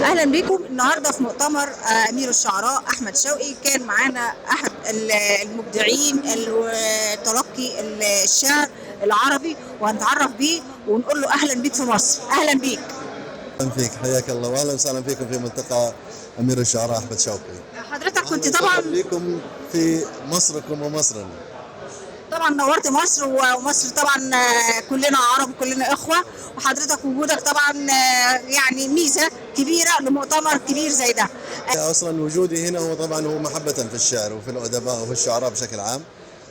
اهلا بكم النهارده في مؤتمر امير الشعراء احمد شوقي. كان معانا احد المبدعين تلقي الشعر العربي، وهنتعرف بيه ونقول له اهلا بيك في مصر. اهلا بيك. اهلا فيك، حياك الله واهلا وسهلا فيكم في ملتقى امير الشعراء احمد شوقي. حضرتك اهلا كنت وسهلا طبعا بكم في مصركم ومصرنا. نورت مصر، ومصر طبعا كلنا عرب كلنا اخوه، وحضرتك وجودك طبعا يعني ميزه كبيره لمؤتمر كبير زي ده. اصلا وجودي هنا هو طبعا هو محبه في الشعر وفي الادباء وفي الشعراء بشكل عام،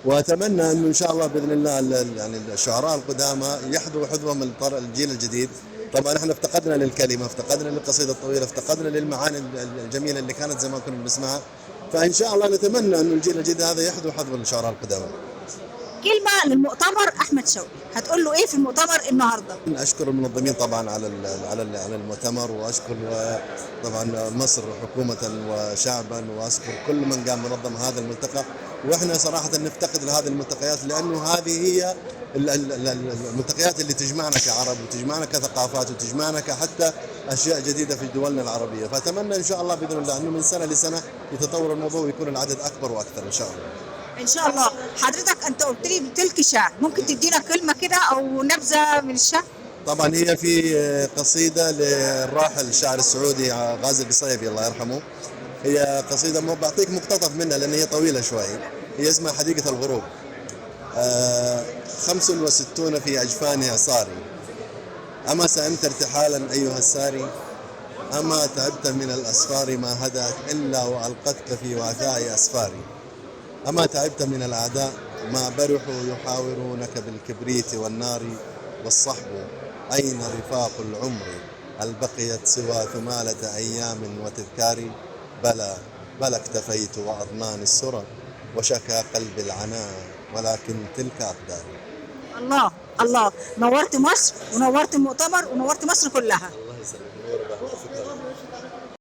واتمنى انه ان شاء الله باذن الله يعني الشعراء القدامى يحذوا حذوهم من الجيل الجديد. طبعا احنا افتقدنا للكلمه، افتقدنا للقصيده الطويله، افتقدنا للمعاني الجميله اللي كانت زمان كنا بنسمعها. فان شاء الله نتمنى انه الجيل الجديد هذا يحذو حذو الشعراء القدامى. كلمه للمؤتمر احمد شوقي، هتقول له ايه في المؤتمر النهارده؟ اشكر المنظمين طبعا على المؤتمر، واشكر طبعا مصر حكومه وشعبا، واشكر كل من قام منظم هذا الملتقى. واحنا صراحه نفتقد لهذه الملتقيات، لانه هذه هي الملتقيات اللي تجمعنا كعرب وتجمعنا كثقافات وتجمعنا كحتى اشياء جديده في دولنا العربيه. فاتمنى ان شاء الله باذن الله انه من سنه لسنه يتطور الموضوع ويكون العدد اكبر واكثر ان شاء الله. ان شاء الله. حضرتك انت قلت لي بتلقي شعر، ممكن تدينا كلمه كده او نبذه من الشعر؟ طبعا هي في قصيده للراحل الشاعر السعودي غازي القصيبي الله يرحمه. هي قصيده بعطيك مقتطف منها لان هي طويله شوي. هي اسمها حديقه الغروب. 65 في اجفان اعصاري، اما سئمت ارتحالا ايها الساري، اما تعبت من الاسفار ما هدأت الا والقتك في وعثاء اسفاري، اما تعبت من الاعداء ما برحوا يحاورونك بالكبريت والنار، والصحب أين رفاق العمر؟ هل بقيت سوى ثمالة أيام وتذكاري؟ بلى اكتفيت وأضناني السرى، وشكى قلبي العناء، ولكن تلك أقداري. الله الله، نورت مصر ونورت المؤتمر ونورت مصر كلها.